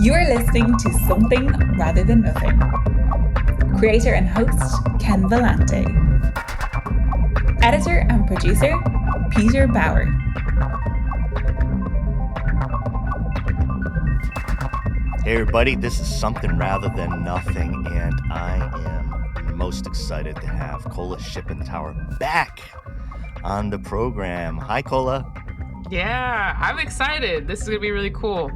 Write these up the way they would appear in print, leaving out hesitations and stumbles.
You are listening to Something Rather Than Nothing. Creator and host, Ken Vellante. Editor and producer, Peter Bauer. Hey everybody, this is Something Rather Than Nothing, and I am most excited to have Kola Shippentower back on the program. Hi, Kola. Yeah, I'm excited. This is gonna be really cool.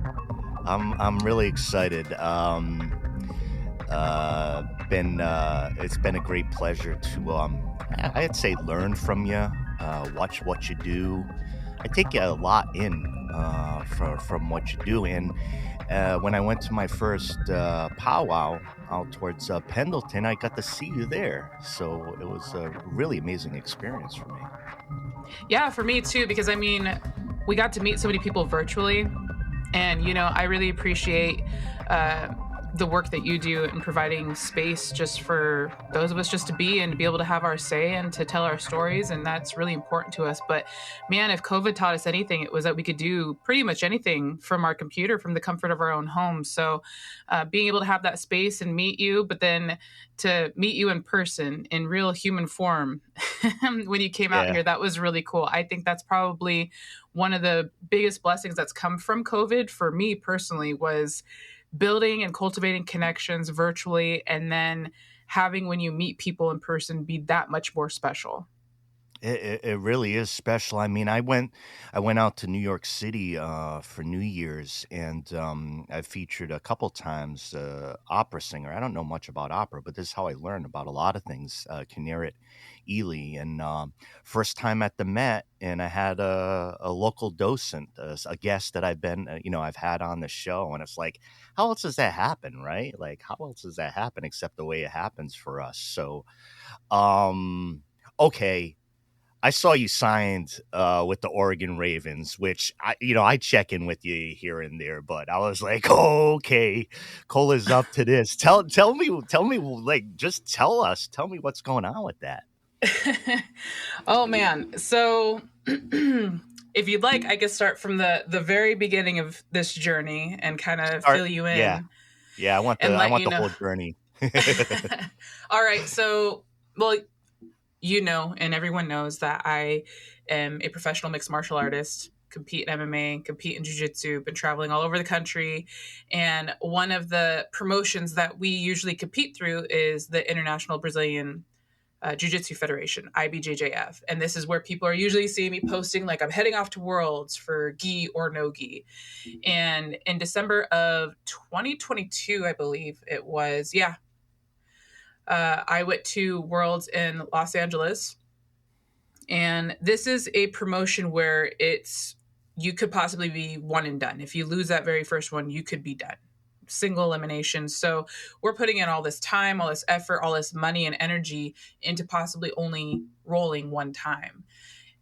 I'm really excited. It's been a great pleasure to I'd say learn from you, watch what you do. I take a lot in from what you do, and when I went to my first powwow out towards Pendleton, I got to see you there. So it was a really amazing experience for me. Yeah, for me too, because I mean, we got to meet so many people virtually, and I really appreciate the work that you do in providing space just for those of us just to be and to be able to have our say and to tell our stories, and that's really important to us. But man, if COVID taught us anything, it was that we could do pretty much anything from our computer, from the comfort of our own home. So being able to have that space and meet you, but then to meet you in person in real human form when you came out here, that was really cool. I think that's probably one of the biggest blessings that's come from COVID for me personally, was building and cultivating connections virtually, and then having, when you meet people in person, be that much more special. It really is special. I mean, I went out to New York City for New Year's, and I featured a couple times opera singer. I don't know much about opera, but this is how I learned about a lot of things. Kinneret Ely, and first time at the Met, and I had a local docent, a guest that I've had on the show, and it's like, how else does that happen, right? Like, how else does that happen except the way it happens for us? So, okay. I saw you signed with the Oregon Ravens, which I check in with you here and there, but I was like, oh, okay, Cola's up to this. Tell me, like, just tell me what's going on with that. Oh man, so if you'd like, I could start from the very beginning of this journey and kind of fill you in. Yeah, I want the whole journey. All right, so and everyone knows that I am a professional mixed martial artist, compete in MMA, compete in Jiu Jitsu, been traveling all over the country. And one of the promotions that we usually compete through is the International Brazilian Jiu Jitsu Federation, IBJJF. And this is where people are usually seeing me posting, like, I'm heading off to Worlds for gi or no gi. And in December of 2022, I believe it was, I went to Worlds in Los Angeles, and this is a promotion where you could possibly be one and done. If you lose that very first one, you could be done. Single elimination. So we're putting in all this time, all this effort, all this money and energy into possibly only rolling one time.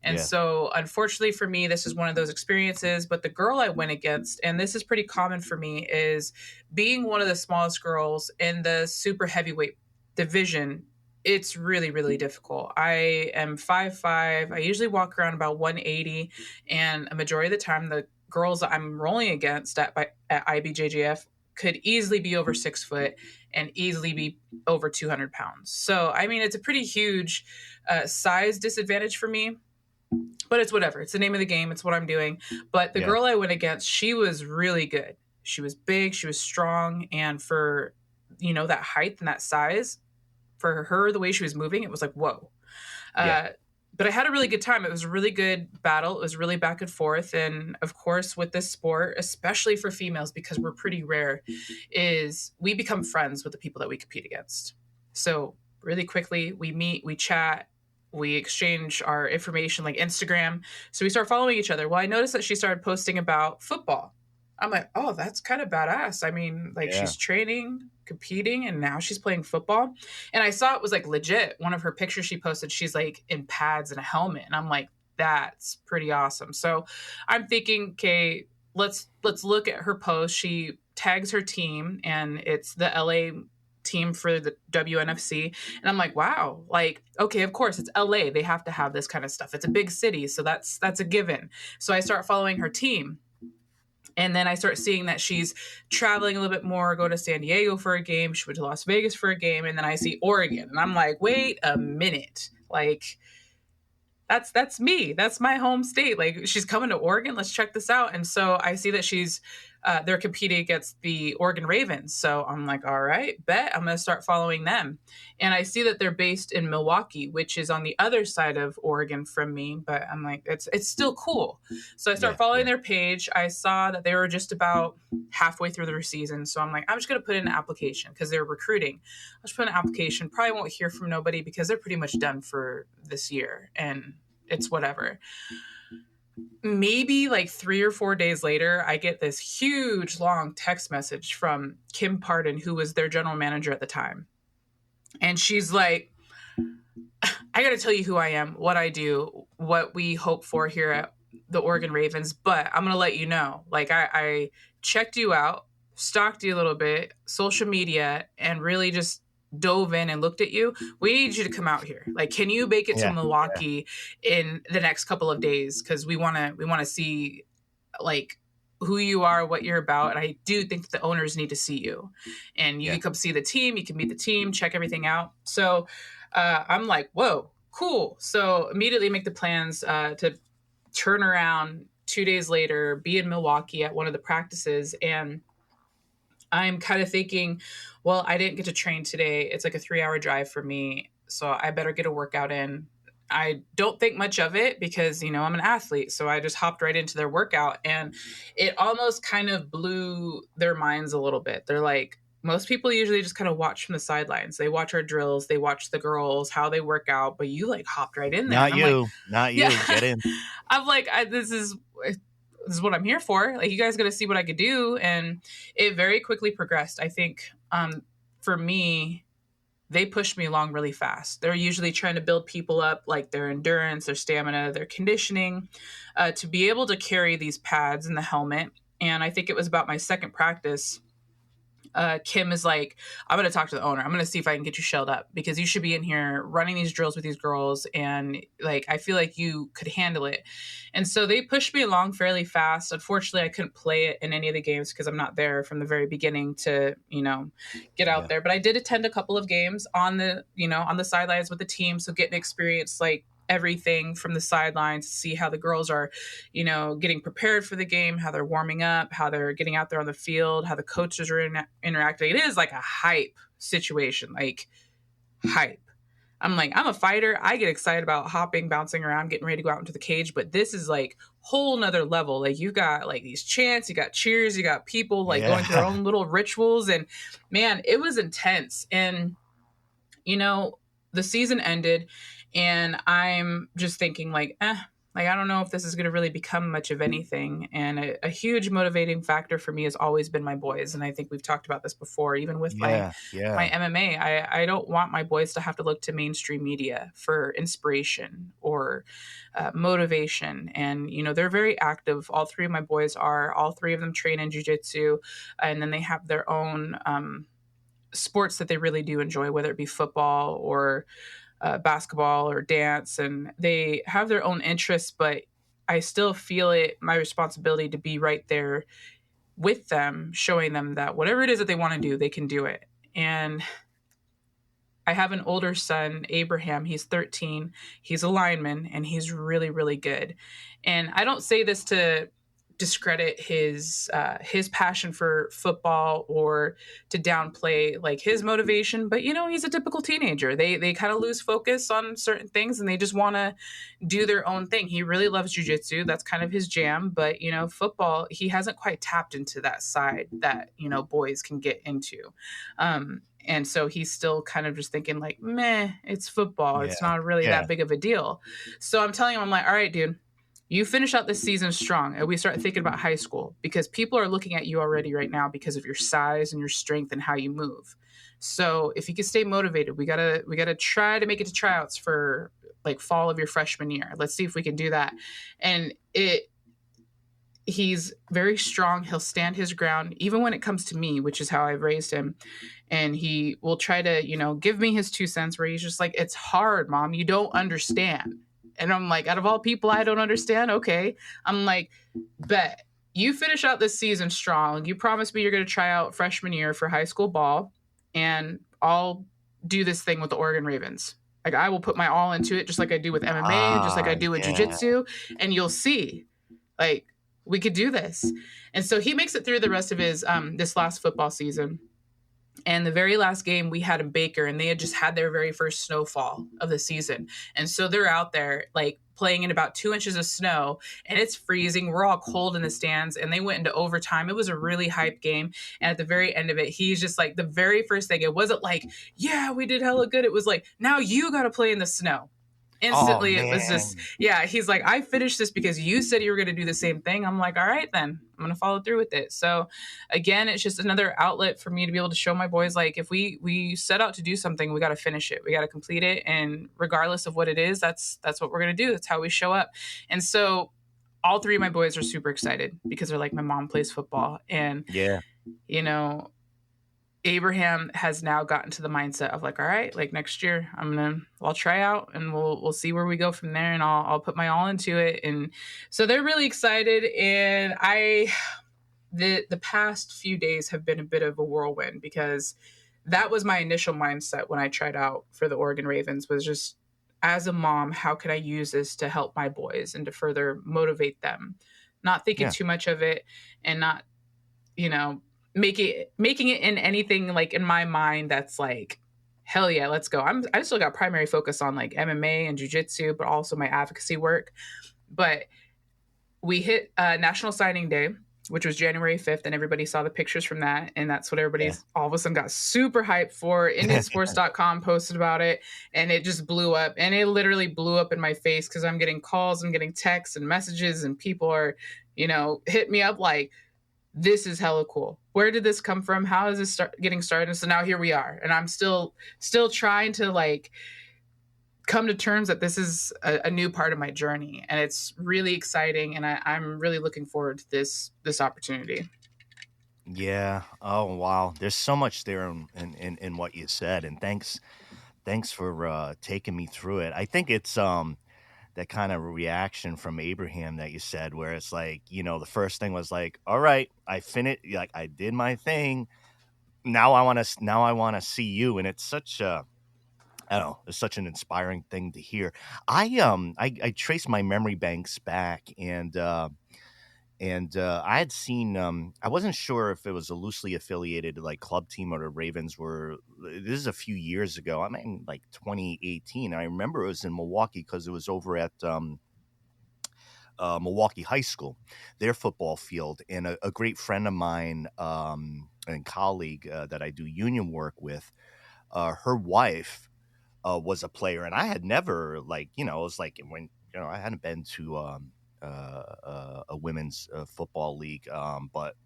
And so unfortunately for me, this is one of those experiences. But the girl I went against, and this is pretty common for me, is being one of the smallest girls in the super heavyweight division. It's really, really difficult. I am 5'5". I usually walk around about 180, and a majority of the time, the girls that I'm rolling against at IBJJF could easily be over 6 foot and easily be over 200 pounds. So, I mean, it's a pretty huge size disadvantage for me, but it's whatever. It's the name of the game. It's what I'm doing. But the girl I went against, she was really good. She was big. She was strong. And for, that height and that size, for her, the way she was moving, it was like, whoa. But I had a really good time. It was a really good battle. It was really back and forth. And of course, with this sport, especially for females, because we're pretty rare, is we become friends with the people that we compete against. So really quickly, we meet, we chat, we exchange our information, like Instagram. So we start following each other. Well, I noticed that she started posting about football. I'm like, oh, that's kind of badass. I mean, she's training, competing, and now she's playing football. And I saw it was like legit. One of her pictures she posted, she's like in pads and a helmet. And I'm like, that's pretty awesome. So I'm thinking, okay, let's look at her post. She tags her team, and it's the LA team for the WNFC. And I'm like, wow, like, okay, of course it's LA. They have to have this kind of stuff. It's a big city. So that's a given. So I start following her team. And then I start seeing that she's traveling a little bit more, go to San Diego for a game. She went to Las Vegas for a game. And then I see Oregon. And I'm like, wait a minute. Like, that's me. That's my home state. Like, she's coming to Oregon. Let's check this out. And so I see that they're competing against the Oregon Ravens. So I'm like, all right, bet I'm going to start following them. And I see that they're based in Milwaukee, which is on the other side of Oregon from me. But I'm like, it's still cool. So I start following their page. I saw that they were just about halfway through their season. So I'm like, I'm just going to put in an application because they're recruiting. I'll just put in an application. Probably won't hear from nobody because they're pretty much done for this year. And it's whatever. Maybe like 3 or 4 days later, I get this huge long text message from Kim Pardon, who was their general manager at the time. And she's like, I got to tell you who I am, what I do, what we hope for here at the Oregon Ravens. But I'm going to let you know, like, I checked you out, stalked you a little bit, social media, and really just dove in and looked at you. We need you to come out here. Like, can you make it to Milwaukee in the next couple of days? Because we want to see like who you are, what you're about. And I do think that the owners need to see you, and you can come see the team. You can meet the team, check everything out. So I'm like, whoa, cool. So immediately make the plans to turn around 2 days later, be in Milwaukee at one of the practices. And I'm kind of thinking, well, I didn't get to train today. It's like a 3-hour drive for me. So I better get a workout in. I don't think much of it because, I'm an athlete. So I just hopped right into their workout, and it almost kind of blew their minds a little bit. They're like, most people usually just kind of watch from the sidelines. They watch our drills. They watch the girls, how they work out. But you like hopped right in there. Not you. Get in. I'm like, this is what I'm here for. Like, you guys got to see what I could do. And it very quickly progressed. I think for me, they pushed me along really fast. They're usually trying to build people up, like their endurance, their stamina, their conditioning, to be able to carry these pads and the helmet. And I think it was about my second practice. Kim is like, I'm going to talk to the owner. I'm going to see if I can get you shelled up because you should be in here running these drills with these girls. And like, I feel like you could handle it. And so they pushed me along fairly fast. Unfortunately, I couldn't play it in any of the games because I'm not there from the very beginning to, get out there. But I did attend a couple of games on the sidelines with the team. So getting experience, like, everything from the sidelines, see how the girls are, getting prepared for the game, how they're warming up, how they're getting out there on the field, how the coaches are interacting. It is like a hype situation, like hype. I'm like, I'm a fighter. I get excited about hopping, bouncing around, getting ready to go out into the cage. But this is like whole nother level. Like, you got like these chants, you got cheers, you got people like going through their own little rituals. And man, it was intense. And, the season ended. And I'm just thinking like, I don't know if this is going to really become much of anything. And a huge motivating factor for me has always been my boys. And I think we've talked about this before, even with my MMA. I don't want my boys to have to look to mainstream media for inspiration or motivation. And, they're very active. All 3 of my boys are. All 3 of them train in Jiu Jitsu. And then they have their own sports that they really do enjoy, whether it be football or basketball or dance, and they have their own interests, but I still feel it my responsibility to be right there with them, showing them that whatever it is that they want to do, they can do it. And I have an older son, Abraham. He's 13. He's a lineman, and he's really, really good. And I don't say this to discredit his passion for football or to downplay like his motivation, but he's a typical teenager. They kind of lose focus on certain things and they just want to do their own thing. He really loves jiu-jitsu. That's kind of his jam, but football, he hasn't quite tapped into that side that boys can get into. And so he's still kind of just thinking like, meh, it's football. It's not really that big of a deal. So I'm telling him, I'm like, all right, dude, you finish out this season strong, and we start thinking about high school because people are looking at you already right now because of your size and your strength and how you move. So if you can stay motivated, we gotta try to make it to tryouts for like fall of your freshman year. Let's see if we can do that. And he's very strong. He'll stand his ground, even when it comes to me, which is how I've raised him. And he will try to, give me his 2 cents where he's just like, it's hard, Mom. You don't understand. And I'm like, out of all people, I don't understand. Okay. I'm like, bet you finish out this season strong. You promised me you're going to try out freshman year for high school ball, and I'll do this thing with the Oregon Ravens. Like, I will put my all into it, just like I do with MMA and just like Ah, I do with yeah, jujitsu, and you'll see, like, we could do this. And so he makes it through the rest of his this last football season. And the very last game we had in Baker, and they had just had their very first snowfall of the season. And so they're out there like playing in about 2 inches of snow, and it's freezing. We're all cold in the stands, and they went into overtime. It was a really hype game. And at the very end of it, he's just like, the very first thing, it wasn't like, yeah, we did hella good. It was like, now you got to play in the snow. oh Instantly, it was just, man, yeah, he's like, I finished this because you said you were going to do the same thing. I'm like, all right, then I'm going to follow through with it. So again, it's just another outlet for me to be able to show my boys, like, if we set out to do something, we got to finish it, we got to complete it, and regardless of what it is, that's what we're going to do. That's how we show up. And so all three of my boys are super excited because they're like, my mom plays football. And yeah, you know, Abraham has now gotten to the mindset of like, all right, like next year I'll try out, and we'll see where we go from there, and I'll put my all into it. And so they're really excited. And the past few days have been a bit of a whirlwind, because that was my initial mindset when I tried out for the Oregon Ravens, was just, as a mom, how can I use this to help my boys and to further motivate them, not thinking yeah, too much of it, and not, you know, making it in anything like in my mind that's like, hell yeah, let's go. I still got primary focus on like MMA and jujitsu, but also my advocacy work. But we hit National Signing Day, which was January 5th, and everybody saw the pictures from that. And that's what yeah. everybody's all of a sudden got super hyped for. Indiansports.com posted about it, and it just blew up. And it literally blew up in my face, because I'm getting calls, I'm getting texts and messages, and people are, hit me up like, this is hella cool. Where did this come from? How is this getting started? And so now here we are, and I'm still trying to like come to terms that this is a new part of my journey, and it's really exciting, and I'm really looking forward to this opportunity. Yeah. Oh wow. There's so much there in what you said, and thanks for taking me through it. I think it's that kind of reaction from Abraham that you said, where it's like, the first thing was like, all right, I finished, like I did my thing. Now I want to see you, and it's such a, I don't know, it's such an inspiring thing to hear. I traced my memory banks back, and I had seen, I wasn't sure if it was a loosely affiliated like club team or the Ravens were. This is a few years ago. I mean, like 2018. I remember it was in Milwaukee because it was over at Milwaukee High School, their football field, and a great friend of mine and colleague that I do union work with, her wife was a player, and I had never, like, it was like when, I hadn't been to a women's football league, but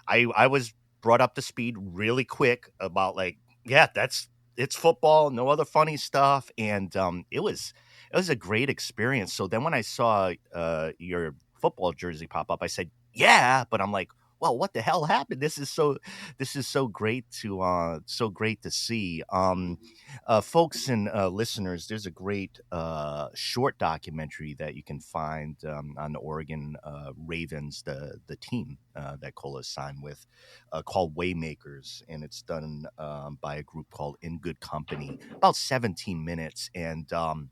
I was brought up to speed really quick about, like, yeah, it's football, no other funny stuff, and it was a great experience. So then when I saw your football jersey pop up, I said, yeah, but I'm like, well, what the hell happened? This is so great to see. Folks and listeners, there's a great short documentary that you can find on the Oregon Ravens, the team that Kola signed with, called Waymakers, and it's done by a group called In Good Company. About 17 minutes, and a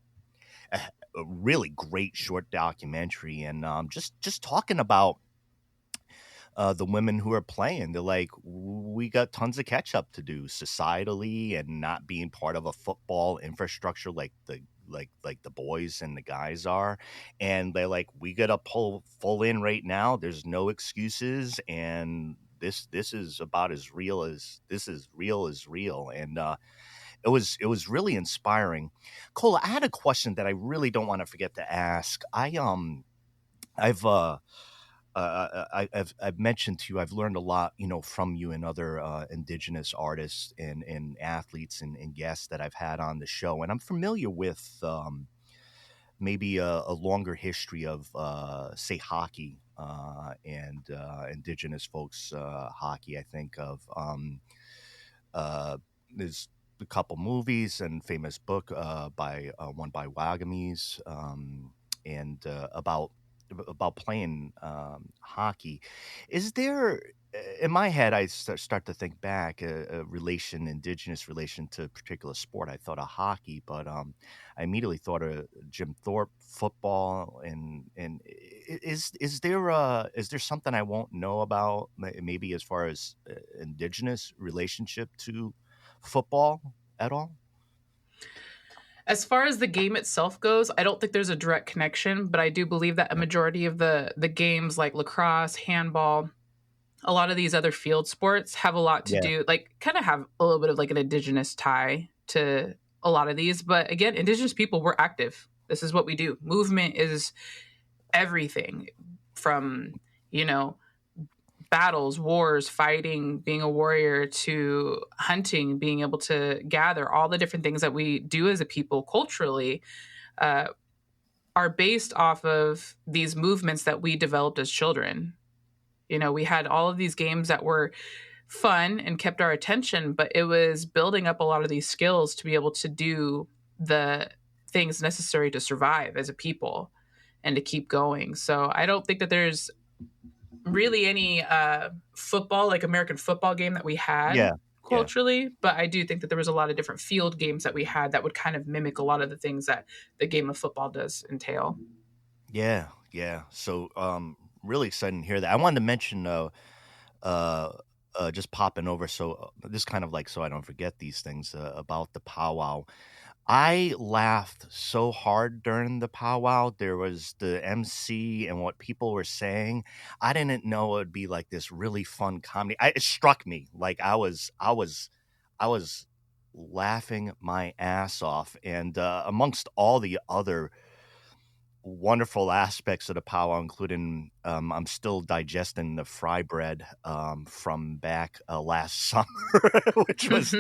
really great short documentary, and just talking about the women who are playing. They're like, we got tons of catch up to do societally, and not being part of a football infrastructure like the boys and the guys are. And they're like, we got to pull full in right now. There's no excuses, and this is about as real as real. And it was really inspiring. Cola, I had a question that I really don't want to forget to ask. I've I've mentioned to you, I've learned a lot, from you and other indigenous artists and athletes and guests that I've had on the show, and I'm familiar with maybe a longer history of, say, hockey and indigenous folks hockey. I think of uh, there's a couple movies and famous book by one by Wagamis, and about about playing hockey. Is there in my head? I start to think back a relation, indigenous relation to a particular sport. I thought of hockey, but I immediately thought of Jim Thorpe football. Is there something I won't know about? Maybe as far as indigenous relationship to football at all? As far as the game itself goes, I don't think there's a direct connection, but I do believe that a Yeah, majority of the games like lacrosse, handball, a lot of these other field sports have a lot to yeah, do, like kind of have a little bit of like an indigenous tie to a lot of these. But again, indigenous people, we're active. This is what we do. Movement is everything from, you know, battles, wars, fighting, being a warrior, to hunting, being able to gather, all the different things that we do as a people culturally uh, are based off of these movements that we developed as children. You know, we had all of these games that were fun and kept our attention, but it was building up a lot of these skills to be able to do the things necessary to survive as a people and to keep going. So I don't think that there's really any football, like American football game that we had yeah, yeah. culturally, but I do think that there was a lot of different field games that we had that would kind of mimic a lot of the things that the game of football does entail. Yeah, yeah. So, really excited to hear that. I wanted to mention, uh, just popping over. So, this kind of like so I don't forget these things about the powwow. I laughed so hard during the powwow. There was the MC and what people were saying. I didn't know it would be like this really fun comedy. It struck me like I was laughing my ass off, and amongst all the other wonderful aspects of the powwow, including I'm still digesting the fry bread from back last summer, which was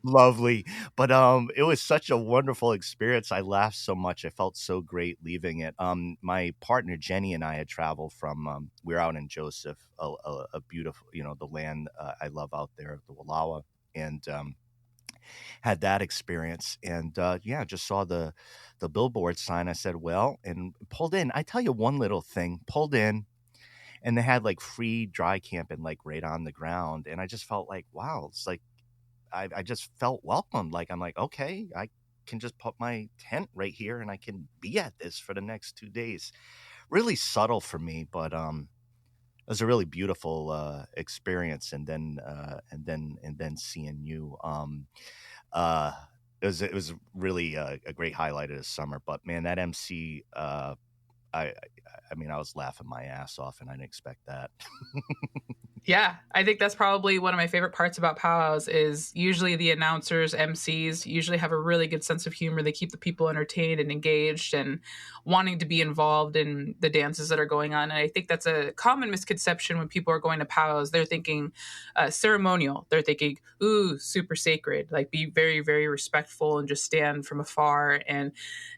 lovely. But it was such a wonderful experience. I laughed so much. I felt so great leaving it. My partner Jenny and I had traveled from. We were out in Joseph, a beautiful, the land I love out there, the Wisáwca, and had that experience. And yeah, just saw the billboard sign. I said, well, and pulled in. I tell you one little thing, pulled in, and they had like free dry camping like right on the ground. And I just felt like, wow, it's like I just felt welcome. Like I'm like, okay, I can just put my tent right here and I can be at this for the next 2 days. Really subtle for me, but it was a really beautiful experience. And then seeing you. Uh, it was really a great highlight of the summer. But man, that MC, I I mean, I was laughing my ass off, and I didn't expect that. Yeah, I think that's probably one of my favorite parts about powwows is usually the announcers, MCs usually have a really good sense of humor. They keep the people entertained and engaged and wanting to be involved in the dances that are going on. And I think that's a common misconception when people are going to powwows. They're thinking ceremonial. They're thinking, ooh, super sacred, like be very, very respectful and just stand from afar. And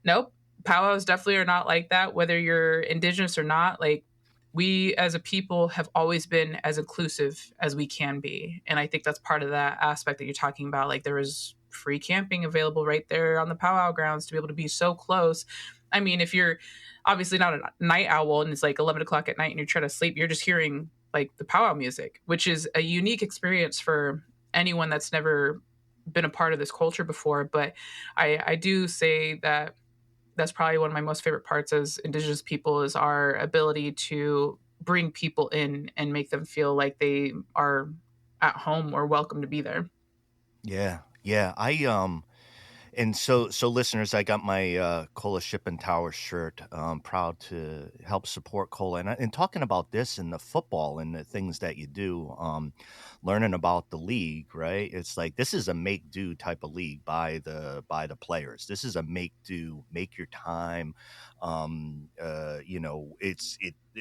nope, powwows definitely are not like that, whether you're indigenous or not. Like we as a people have always been as inclusive as we can be. And I think that's part of that aspect that you're talking about. Like there is free camping available right there on the powwow grounds to be able to be so close. I mean, if you're obviously not a night owl and it's like 11 o'clock at night and you're trying to sleep, you're just hearing like the powwow music, which is a unique experience for anyone that's never been a part of this culture before. But I do say that that's probably one of my most favorite parts as indigenous people is our ability to bring people in and make them feel like they are at home or welcome to be there. Yeah, yeah. And so listeners, I got my Kola Shippentower shirt. Proud to help support Kola. And talking about this and the football and the things that you do, learning about the league, right? It's like this is a make do type of league by the players. This is a make do, make your time.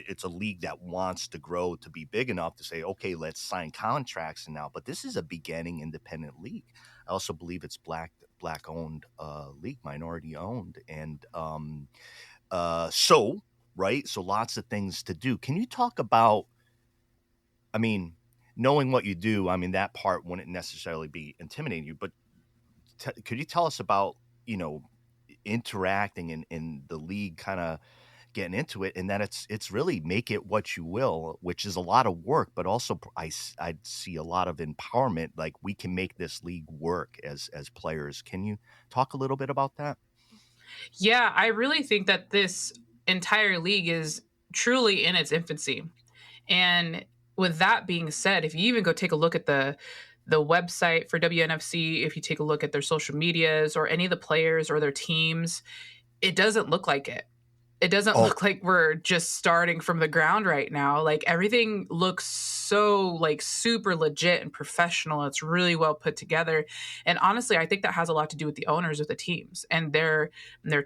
It's a league that wants to grow to be big enough to say, okay, let's sign contracts and now. But this is a beginning independent league. I also believe it's black owned league, minority owned, and so right, so lots of things to do. Can you talk about? I mean, knowing what you do, I mean that part wouldn't necessarily be intimidating you, but could you tell us about you know interacting in the league kind of getting into it, and that it's really make it what you will, which is a lot of work, but also I see a lot of empowerment. Like, we can make this league work as players. Can you talk a little bit about that? Yeah, I really think that this entire league is truly in its infancy. And with that being said, if you even go take a look at the website for WNFC, if you take a look at their social medias or any of the players or their teams, it doesn't look like it. It doesn't Oh, look like we're just starting from the ground right now. Like, everything looks so like super legit and professional. It's really well put together. And honestly, I think that has a lot to do with the owners of the teams and their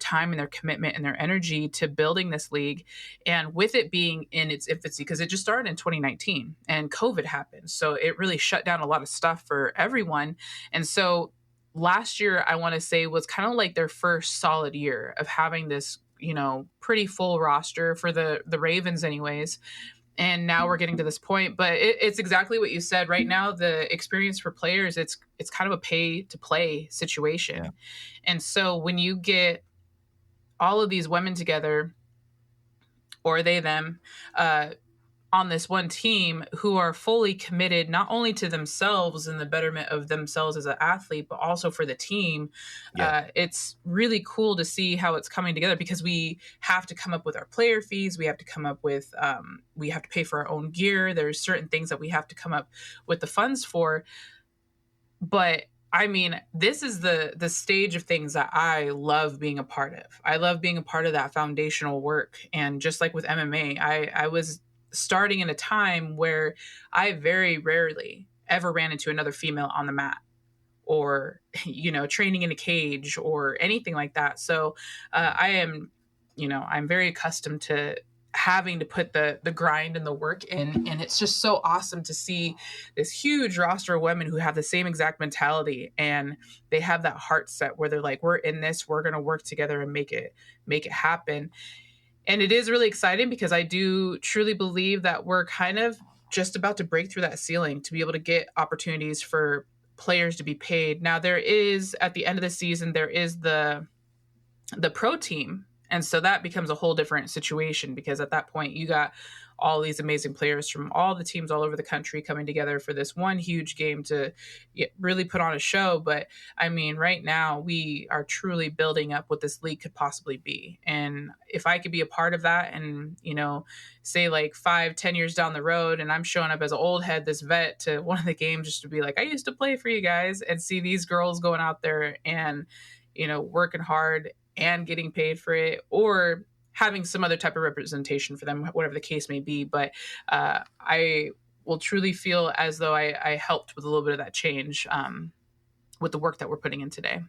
time and their commitment and their energy to building this league. And with it being in its infancy, because it just started in 2019 and COVID happened. So it really shut down a lot of stuff for everyone. And so last year, I want to say, was kind of like their first solid year of having this, pretty full roster for the Ravens anyways. And now we're getting to this point, but it's exactly what you said. Right now, the experience for players, it's kind of a pay to play yeah. situation. And so when you get all of these women together, or they them, on this one team, who are fully committed not only to themselves and the betterment of themselves as an athlete, but also for the team. Yeah. It's really cool to see how it's coming together, because we have to come up with our player fees. We have to come up with, we have to pay for our own gear. There's certain things that we have to come up with the funds for. But I mean, this is the stage of things that I love being a part of. I love being a part of that foundational work. And just like with MMA, I was starting in a time where I very rarely ever ran into another female on the mat, or training in a cage or anything like that. So I am, I'm very accustomed to having to put the grind and the work in, and it's just so awesome to see this huge roster of women who have the same exact mentality, and they have that heart set where they're like, we're in this, we're going to work together and make it happen. And it is really exciting, because I do truly believe that we're kind of just about to break through that ceiling to be able to get opportunities for players to be paid. Now, there is, at the end of the season, there is the pro team. And so that becomes a whole different situation, because at that point you got all these amazing players from all the teams all over the country coming together for this one huge game to really put on a show. But I mean, right now we are truly building up what this league could possibly be. And if I could be a part of that, and, say like 5-10 years down the road, and I'm showing up as an old head, this vet, to one of the games, just to be like, I used to play for you guys, and see these girls going out there and, working hard and getting paid for it, or having some other type of representation for them, whatever the case may be. But I will truly feel as though I helped with a little bit of that change, with the work that we're putting in today.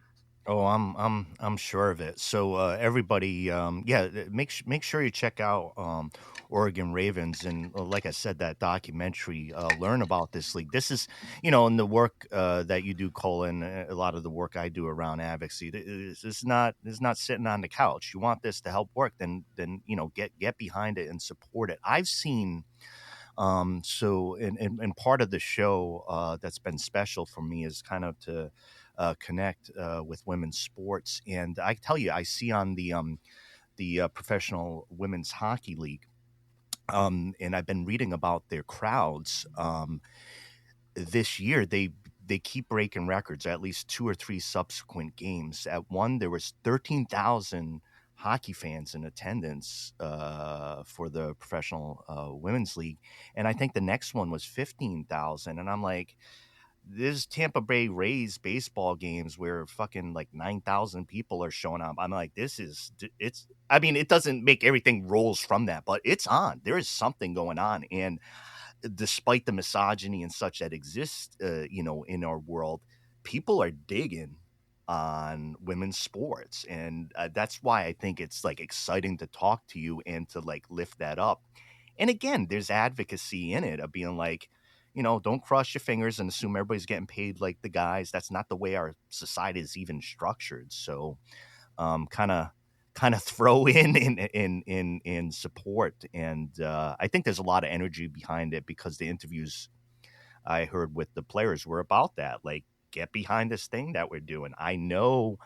Oh, I'm sure of it. So everybody, yeah, make sure you check out Oregon Ravens, and like I said, that documentary. Learn about this league. This is, in the work that you do, Colin. A lot of the work I do around advocacy. This is not sitting on the couch. You want this to help work, then get behind it and support it. I've seen. So, and part of the show that's been special for me is kind of to connect with women's sports. And I tell you, I see on the Professional Women's Hockey League, and I've been reading about their crowds. This year, they keep breaking records. At least 2 or 3 subsequent games. At one, there was 13,000 hockey fans in attendance for the Professional Women's League, and I think the next one was 15,000. And I'm like, there's Tampa Bay Rays baseball games where fucking like 9,000 people are showing up. I'm like, it's. I mean, it doesn't make everything rolls from that, but it's on. There is something going on, and despite the misogyny and such that exists, in our world, people are digging on women's sports, and that's why I think it's like exciting to talk to you and to like lift that up. And again, there's advocacy in it of being like, don't cross your fingers and assume everybody's getting paid like the guys. That's not the way our society is even structured. So, kind of throw in support, and I think there's a lot of energy behind it, because the interviews I heard with the players were about that. Like, get behind this thing that we're doing. I know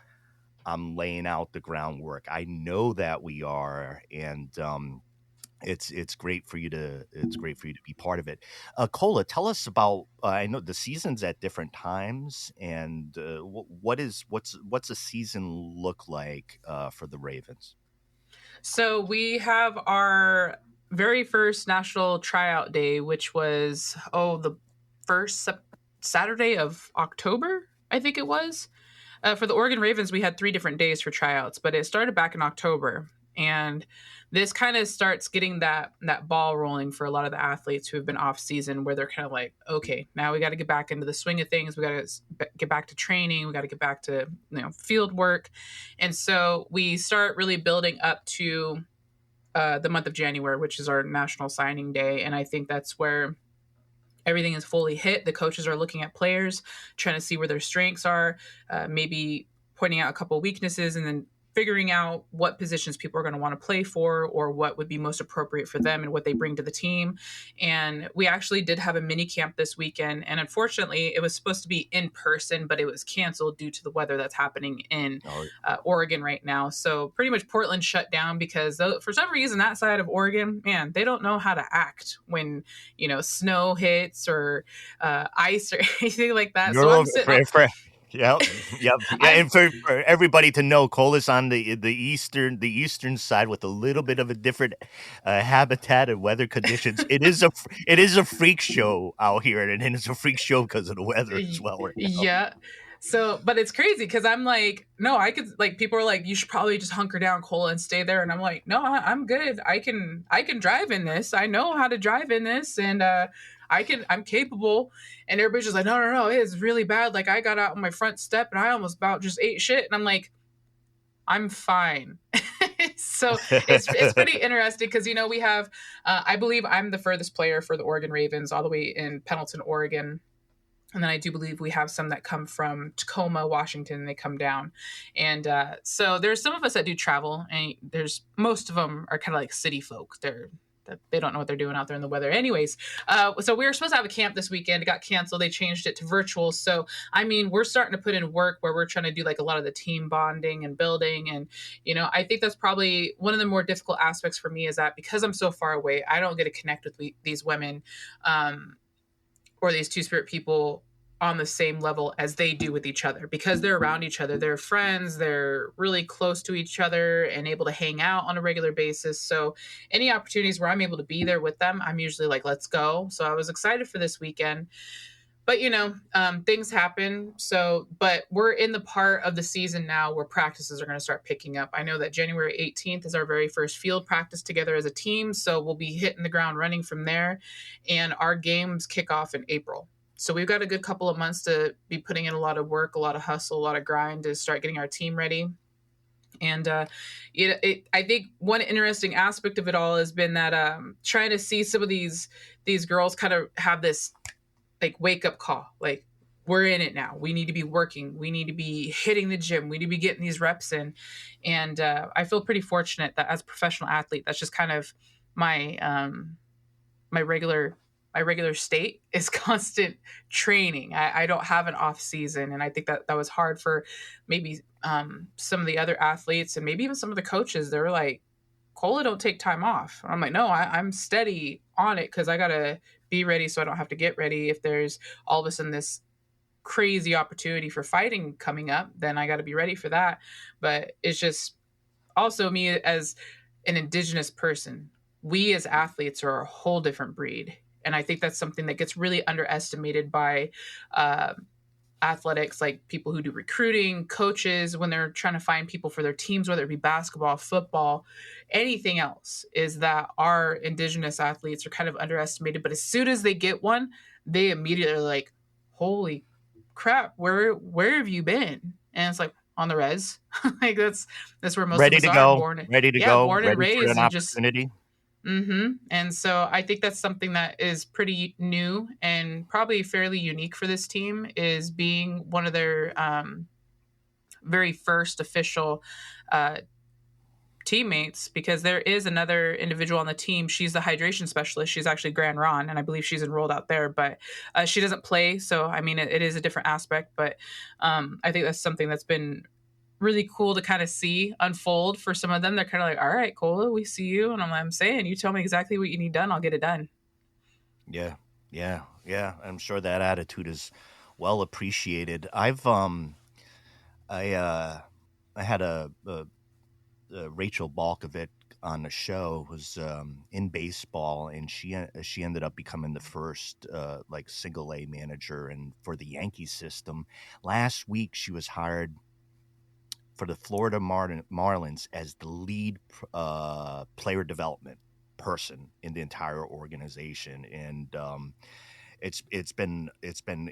I'm laying out the groundwork. I know that we are, and it's great for you to be part of it. Kola, tell us about. I know the seasons at different times, and what's a season look like for the Ravens? So we have our very first national tryout day, which was the first Saturday of October, I think it was. For the Oregon Ravens, we had 3 different days for tryouts, but it started back in October. And this kind of starts getting that ball rolling for a lot of the athletes who have been off season, where they're kind of like, okay, now we got to get back into the swing of things. We got to get back to training. We got to get back to field work. And so we start really building up to the month of January, which is our national signing day. And I think that's where everything is fully hit. The coaches are looking at players, trying to see where their strengths are, maybe pointing out a couple of weaknesses, and then figuring out what positions people are going to want to play for, or what would be most appropriate for them and what they bring to the team. And we actually did have a mini camp this weekend, and unfortunately it was supposed to be in person, but it was canceled due to the weather that's happening in Oregon right now. So pretty much Portland shut down because for some reason that side of Oregon, man, they don't know how to act when snow hits or ice or anything like that. You're So I'm over sitting Yep, yeah, and for everybody to know, Cola's on the eastern side with a little bit of a different habitat and weather conditions. It is a freak show out here, and it's a freak show because of the weather as well right now. Yeah. So, but it's crazy because I'm like, no, I could, like, people are like, you should probably just hunker down, Kola, and stay there. And I'm like, no, I'm good. I can drive in this. I know how to drive in this, and I'm capable. And everybody's just like, no, it's really bad. Like, I got out on my front step and I almost about just ate shit. And I'm like, I'm fine. So it's pretty interesting because we have I believe I'm the furthest player for the Oregon Ravens, all the way in Pendleton, Oregon. And then I do believe we have some that come from Tacoma, Washington, and they come down. And so there's some of us that do travel, and most of them are kind of like city folk. They don't know what they're doing out there in the weather. Anyways, so we were supposed to have a camp this weekend. It got canceled. They changed it to virtual. So, I mean, we're starting to put in work where we're trying to do like a lot of the team bonding and building. And, I think that's probably one of the more difficult aspects for me, is that because I'm so far away, I don't get to connect with these women or these Two-Spirit people on the same level as they do with each other, because they're around each other. They're friends. They're really close to each other and able to hang out on a regular basis. So any opportunities where I'm able to be there with them, I'm usually like, let's go. So I was excited for this weekend. But, things happen. So, but we're in the part of the season now where practices are going to start picking up. I know that January 18th is our very first field practice together as a team. So we'll be hitting the ground running from there. And our games kick off in April. So we've got a good couple of months to be putting in a lot of work, a lot of hustle, a lot of grind to start getting our team ready. And I think one interesting aspect of it all has been that trying to see some of these girls kind of have this like wake up call, like, we're in it now. We need to be working. We need to be hitting the gym. We need to be getting these reps in. And I feel pretty fortunate that as a professional athlete, that's just kind of my my regular state is constant training. I don't have an off season. And I think that was hard for maybe some of the other athletes and maybe even some of the coaches. They're like, Kola, don't take time off. I'm like, no, I'm steady on it because I got to be ready so I don't have to get ready. If there's all of a sudden this crazy opportunity for fighting coming up, then I got to be ready for that. But it's just also me as an Indigenous person. We as athletes are a whole different breed. And I think that's something that gets really underestimated by athletics, like people who do recruiting, coaches, when they're trying to find people for their teams, whether it be basketball, football, anything else, is that our Indigenous athletes are kind of underestimated. But as soon as they get one, they immediately are like, holy crap, where have you been? And it's like, on the res. Like that's where most Ready of us to are go, born. ready to Yeah, go, born and ready for raised, an and just opportunity. And so I think that's something that is pretty new and probably fairly unique for this team, is being one of their very first official teammates, because there is another individual on the team. She's the hydration specialist. She's actually Grand Ron, and I believe she's enrolled out there, but she doesn't play. So, I mean, it is a different aspect, but I think that's something that's been really cool to kind of see unfold for some of them. They're kind of like, all right, Kola, we see you. And I'm saying, you tell me exactly what you need done. I'll get it done. Yeah, yeah. I'm sure that attitude is well appreciated. I I had Rachel Balkovich on the show, was in baseball, and she ended up becoming the first like single A manager and for the Yankee system. Last week, she was hired for the Florida Marlins as the lead player development person in the entire organization, and it's been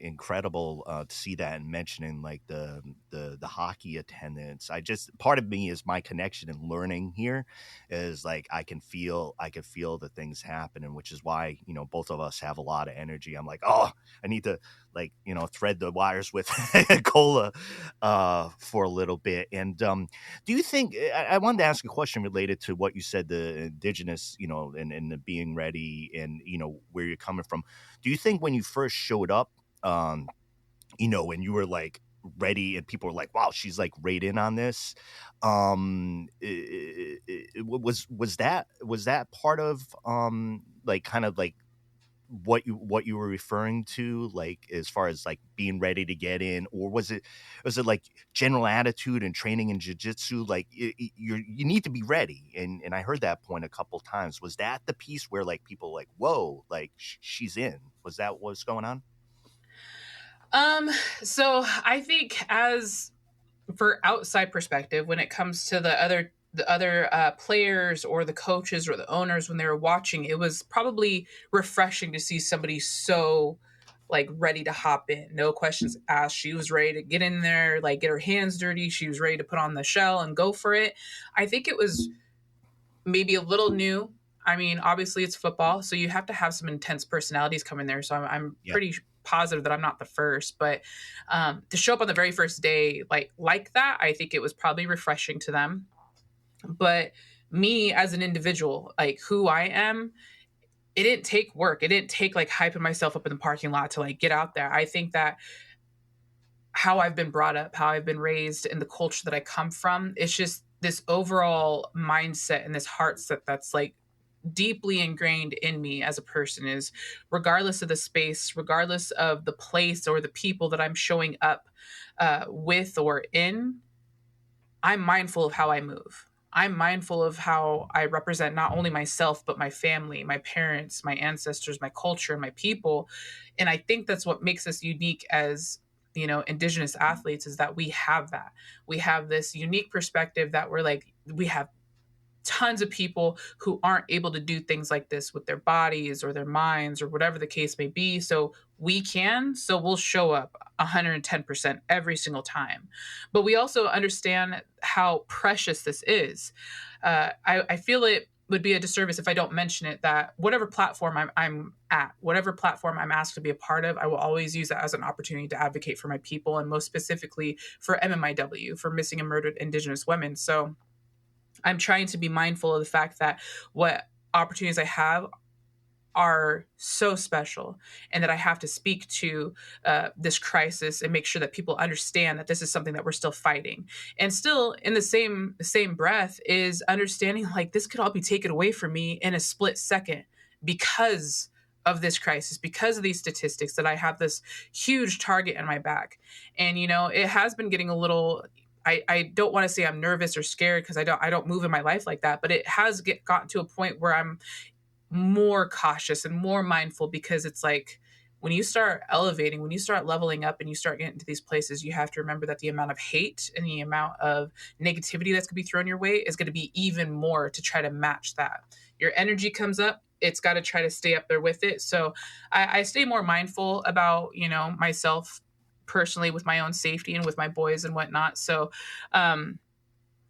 incredible to see that, and mentioning like the hockey attendance. I just, part of me is my connection and learning here is like I can feel the things happening, which is why both of us have a lot of energy. I'm like, oh, I need to like thread the wires with Cola for a little bit. And do you think, I wanted to ask a question related to what you said, the indigenous, and the being ready, and where you're coming from. Do you think when you first showed up, and you were like ready, and people were like, "Wow, she's like right in on this," was that part of like kind of like what you were referring to, like as far as like being ready to get in, or was it like general attitude and training in jiu-jitsu, like you need to be ready, and I heard that point a couple times. Was that the piece where like people like, whoa, like she's in? Was that what's going on? Um, so I think, as for outside perspective, when it comes to the other players or the coaches or the owners, when they were watching, it was probably refreshing to see somebody so like ready to hop in, no questions asked. She was ready to get in there, like get her hands dirty. She was ready to put on the shell and go for it. I think it was maybe a little new. I mean, obviously it's football, so you have to have some intense personalities come in there. So I'm Yeah. pretty positive that I'm not the first, but to show up on the very first day like that, I think it was probably refreshing to them. But me as an individual, like who I am, it didn't take work. It didn't take like hyping myself up in the parking lot to like get out there. I think that how I've been brought up, how I've been raised, and the culture that I come from, it's just this overall mindset and this heart set that's like deeply ingrained in me as a person, is regardless of the space, regardless of the place or the people that I'm showing up with or in, I'm mindful of how I move. I'm mindful of how I represent not only myself, but my family, my parents, my ancestors, my culture, my people. And I think that's what makes us unique as, Indigenous athletes, is that we have that. We have this unique perspective that we're like, we have tons of people who aren't able to do things like this with their bodies or their minds or whatever the case may be. So we can, so we'll show up 110% every single time. But we also understand how precious this is. I feel it would be a disservice if I don't mention it, that whatever platform I'm at, whatever platform I'm asked to be a part of, I will always use that as an opportunity to advocate for my people, and most specifically for MMIW, for missing and murdered Indigenous women. So I'm trying to be mindful of the fact that what opportunities I have are so special, and that I have to speak to this crisis and make sure that people understand that this is something that we're still fighting. And still, in the same breath, is understanding like this could all be taken away from me in a split second because of this crisis, because of these statistics, that I have this huge target in my back. And it has been getting a little, I don't want to say I'm nervous or scared, because I don't move in my life like that, but it has gotten to a point where I'm more cautious and more mindful, because it's like, when you start elevating, when you start leveling up and you start getting to these places, you have to remember that the amount of hate and the amount of negativity that's going to be thrown your way is going to be even more to try to match that. Your energy comes up, it's got to try to stay up there with it. So I stay more mindful about, myself personally, with my own safety and with my boys and whatnot. So,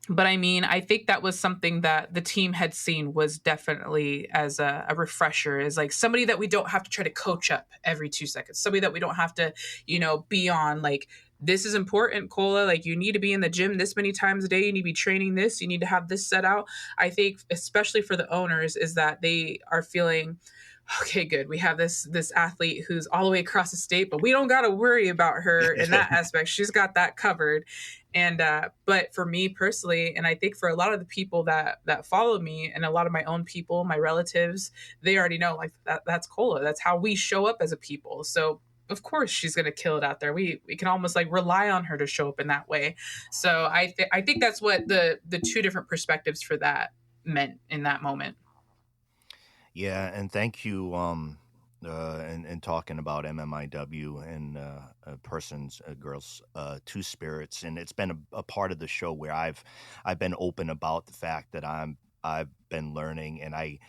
but I mean, I think that was something that the team had seen, was definitely as a refresher, is like somebody that we don't have to try to coach up every 2 seconds, somebody that we don't have to, be on like, this is important, Cola. Like, you need to be in the gym this many times a day. You need to be training this. You need to have this set out. I think, especially for the owners, is that they are feeling okay, good. We have this athlete who's all the way across the state, but we don't got to worry about her in that aspect. She's got that covered. And but for me personally, and I think for a lot of the people that follow me, and a lot of my own people, my relatives, they already know like that's Kola. That's how we show up as a people. So of course she's gonna kill it out there. We can almost like rely on her to show up in that way. So I think that's what the two different perspectives for that meant in that moment. Yeah, and thank you. And talking about MMIW and persons, girls, two spirits, and it's been a part of the show where I've been open about the fact that I've been learning, and I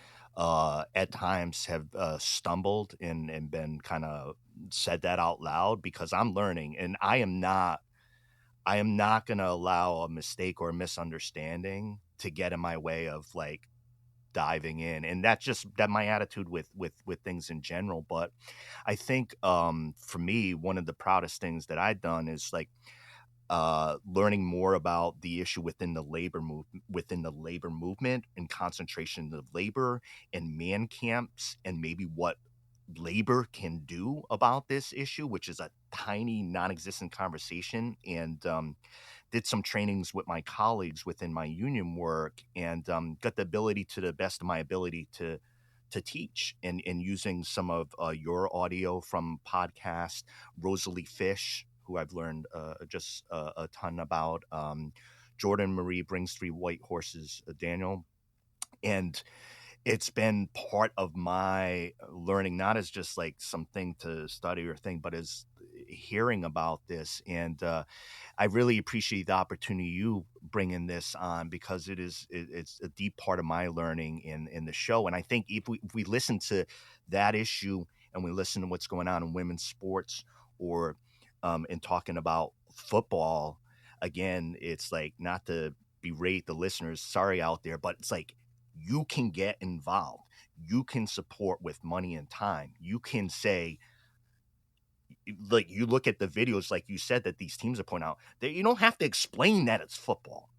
at times have stumbled and been kind of said that out loud because I'm learning, and I am not going to allow a mistake or a misunderstanding to get in my way of like diving in, and that's just that my attitude with things in general. But I think for me, one of the proudest things that I've done is like learning more about the issue within the labor movement and concentration of labor and man camps, and maybe what labor can do about this issue, which is a tiny non-existent conversation. And did some trainings with my colleagues within my union work, and got the ability, to the best of my ability, to teach, and using some of your audio from podcast, Rosalie Fish, who I've learned just a ton about, Jordan Marie brings three white horses, Daniel, and it's been part of my learning, not as just like something to study or thing, but as hearing about this. And I really appreciate the opportunity you bringing this on, because it's a deep part of my learning in the show. And I think if we listen to that issue, and we listen to what's going on in women's sports, or in talking about football, again, it's like, not to berate the listeners, sorry out there, but it's like, you can get involved. You can support with money and time. You can say, like, you look at the videos, like you said, that these teams are putting out, that you don't have to explain that it's football.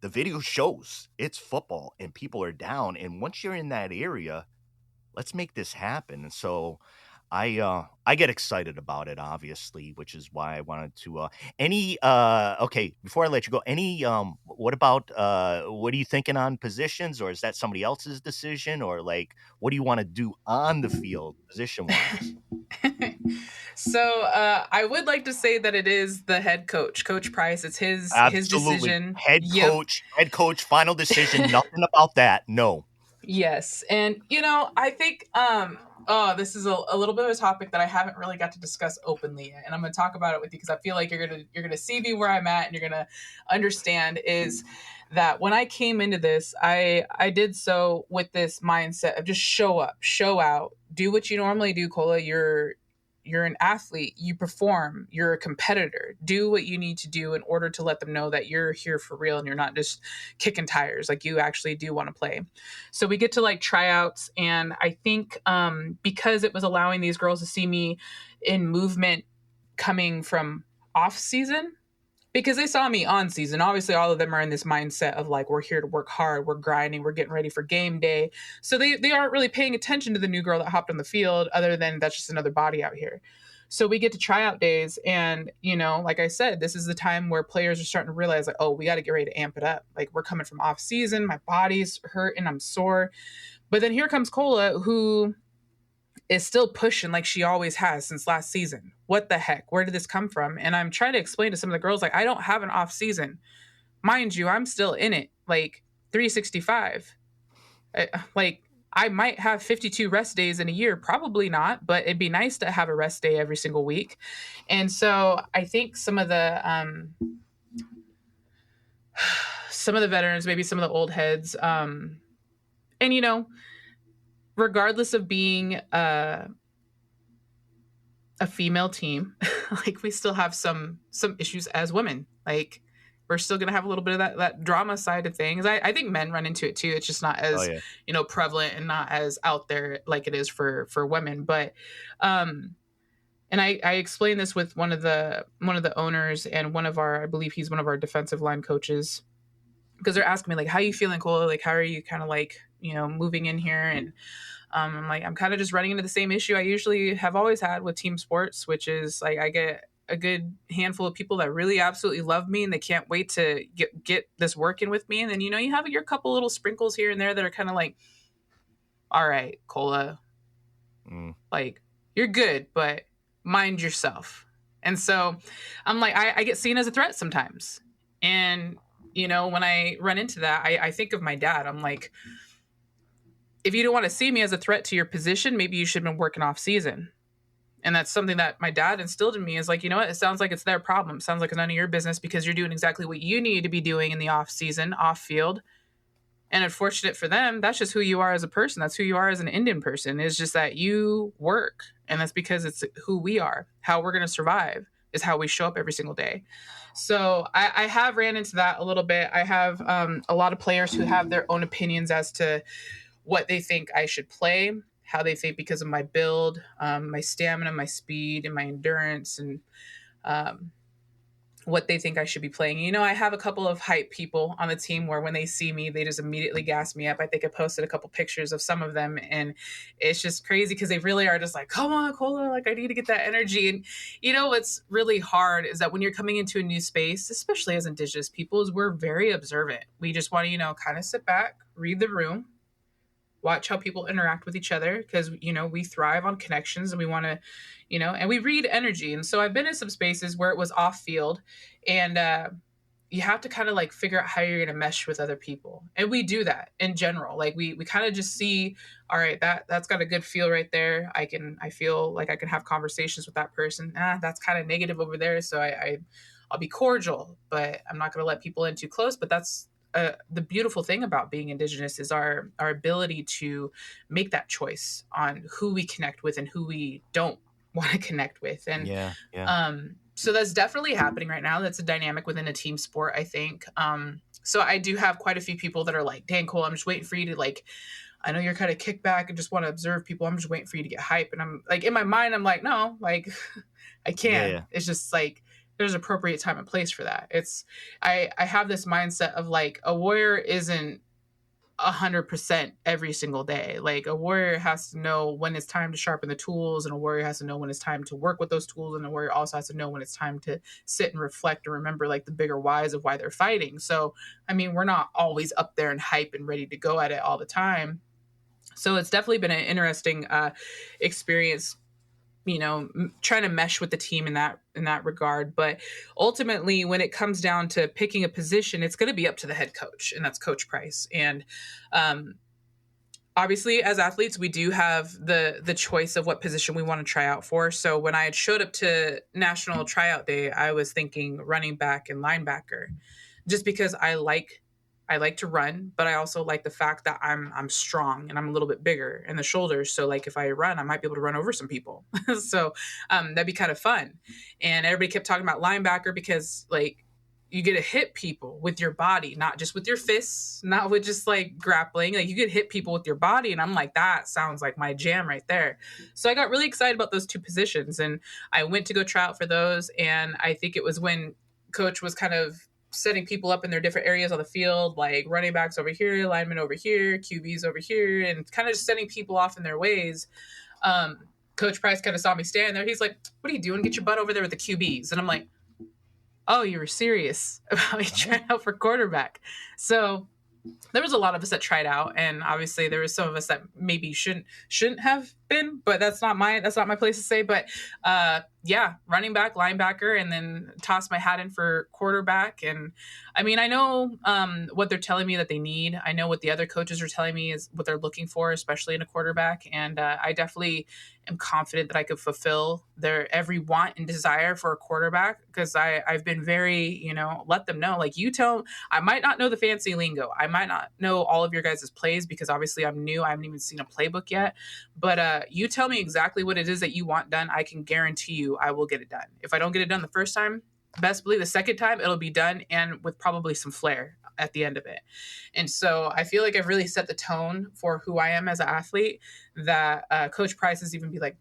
The video shows it's football and people are down. And once you're in that area, let's make this happen. And so I get excited about it, obviously, which is why I wanted to okay, before I let you go, what about what are you thinking on positions, or is that somebody else's decision, or like what do you want to do on the field position wise? So I would like to say that it is the head coach, Coach Price. It's his Absolutely. decision. Head Yep. coach, final decision, nothing about that. No. Yes. And I think this is a little bit of a topic that I haven't really got to discuss openly yet. And I'm gonna talk about it with you because I feel like you're gonna see me where I'm at, and you're gonna understand is that when I came into this, I did so with this mindset of just show up, show out, do what you normally do, Kola. You're an athlete, you perform, you're a competitor. Do what you need to do in order to let them know that you're here for real and you're not just kicking tires, like you actually do want to play. So we get to like tryouts, and I think because it was allowing these girls to see me in movement coming from off season, because they saw me on season. Obviously, all of them are in this mindset of like, we're here to work hard, we're grinding, we're getting ready for game day. So they aren't really paying attention to the new girl that hopped on the field, other than that's just another body out here. So we get to tryout days, and like I said, this is the time where players are starting to realize like, oh, we got to get ready to amp it up. Like, we're coming from off season, my body's hurt and I'm sore. But then here comes Kola, who is still pushing like she always has since last season. What the heck? Where did this come from? And I'm trying to explain to some of the girls, like, I don't have an off season. Mind you, I'm still in it, like 365. Like, I might have 52 rest days in a year, probably not, but it'd be nice to have a rest day every single week. And so I think some of the veterans, maybe some of the old heads, and regardless of being a female team, like, we still have some issues as women. Like, we're still going to have a little bit of that drama side of things. I think men run into it too. It's just not as, prevalent and not as out there like it is for women. But, and I explained this with one of the owners and I believe he's one of our defensive line coaches, because they're asking me like, how are you feeling, Kola? Like, how are you kind of like, moving in here? And I'm like, I'm kind of just running into the same issue I usually have always had with team sports, which is like I get a good handful of people that really absolutely love me and they can't wait to get this working with me. And then, you have your couple little sprinkles here and there that are kind of like, all right, Kola, like you're good, but mind yourself. And so I'm like, I get seen as a threat sometimes. And, when I run into that, I think of my dad. I'm like, if you don't want to see me as a threat to your position, maybe you should have been working off season. And that's something that my dad instilled in me is like, you know what? It sounds like it's their problem. It sounds like it's none of your business because you're doing exactly what you need to be doing in the off season, off field. And unfortunate for them, that's just who you are as a person. That's who you are as an Indian person. It's just that you work. And that's because it's who we are. How we're going to survive is how we show up every single day. So I have ran into that a little bit. I have a lot of players who have their own opinions as to what they think I should play, how they think because of my build, my stamina, my speed, and my endurance, and what they think I should be playing. I have a couple of hype people on the team where when they see me, they just immediately gas me up. I think I posted a couple pictures of some of them, and it's just crazy because they really are just like, come on, Kola, like I need to get that energy. And what's really hard is that when you're coming into a new space, especially as Indigenous people, is we're very observant. We just want to, kind of sit back, read the room, watch how people interact with each other because, we thrive on connections and we want to, and we read energy. And so I've been in some spaces where it was off field and you have to kind of like figure out how you're going to mesh with other people. And we do that in general. Like we kind of just see, all right, that's got a good feel right there. I feel like I can have conversations with that person. That's kind of negative over there. So I'll be cordial, but I'm not going to let people in too close. But that's, the beautiful thing about being Indigenous is our ability to make that choice on who we connect with and who we don't want to connect with. And so that's definitely happening right now. That's a dynamic within a team sport, I think. So I do have quite a few people that are like, dang, Cole, I'm just waiting for you to like, I know you're kind of kick back and just want to observe people. I'm just waiting for you to get hype. And I'm like, in my mind, I'm like, no, like I can. Yeah. It's just like, there's appropriate time and place for that. I have this mindset of like a warrior isn't 100% every single day. Like a warrior has to know when it's time to sharpen the tools, and a warrior has to know when it's time to work with those tools, and a warrior also has to know when it's time to sit and reflect and remember like the bigger whys of why they're fighting. So, I mean, we're not always up there and hype and ready to go at it all the time. So it's definitely been an interesting experience, trying to mesh with the team in that regard. But ultimately, when it comes down to picking a position, it's going to be up to the head coach, and that's Coach Price. And obviously, as athletes, we do have the choice of what position we want to try out for. So when I had showed up to National Tryout Day, I was thinking running back and linebacker, just because I like to run, but I also like the fact that I'm strong and I'm a little bit bigger in the shoulders. So like if I run, I might be able to run over some people. So that'd be kind of fun. And everybody kept talking about linebacker because like you get to hit people with your body, not just with your fists, not with just like grappling. Like you could hit people with your body. And I'm like, that sounds like my jam right there. So I got really excited about those two positions, and I went to go try out for those. And I think it was when Coach was kind of setting people up in their different areas on the field, like running backs over here, linemen over here, QBs over here, and kind of just setting people off in their ways. Coach Price kind of saw me standing there. He's like, what are you doing? Get your butt over there with the QBs. And I'm like, oh, you were serious about me trying out for quarterback. So there was a lot of us that tried out, and obviously there was some of us that maybe shouldn't have been, but that's not my place to say. But yeah, running back, linebacker, and then toss my hat in for quarterback. And I mean, I know what they're telling me that they need. I know what the other coaches are telling me is what they're looking for, especially in a quarterback. And I definitely am confident that I could fulfill their every want and desire for a quarterback, because I've been very, let them know, like, I might not know the fancy lingo. I might not know all of your guys' plays because obviously I'm new. I haven't even seen a playbook yet. But you tell me exactly what it is that you want done. I can guarantee you I will get it done. If I don't get it done the first time, best believe the second time it'll be done, and with probably some flair at the end of it. And so I feel like I've really set the tone for who I am as an athlete, that Coach Price is even be like,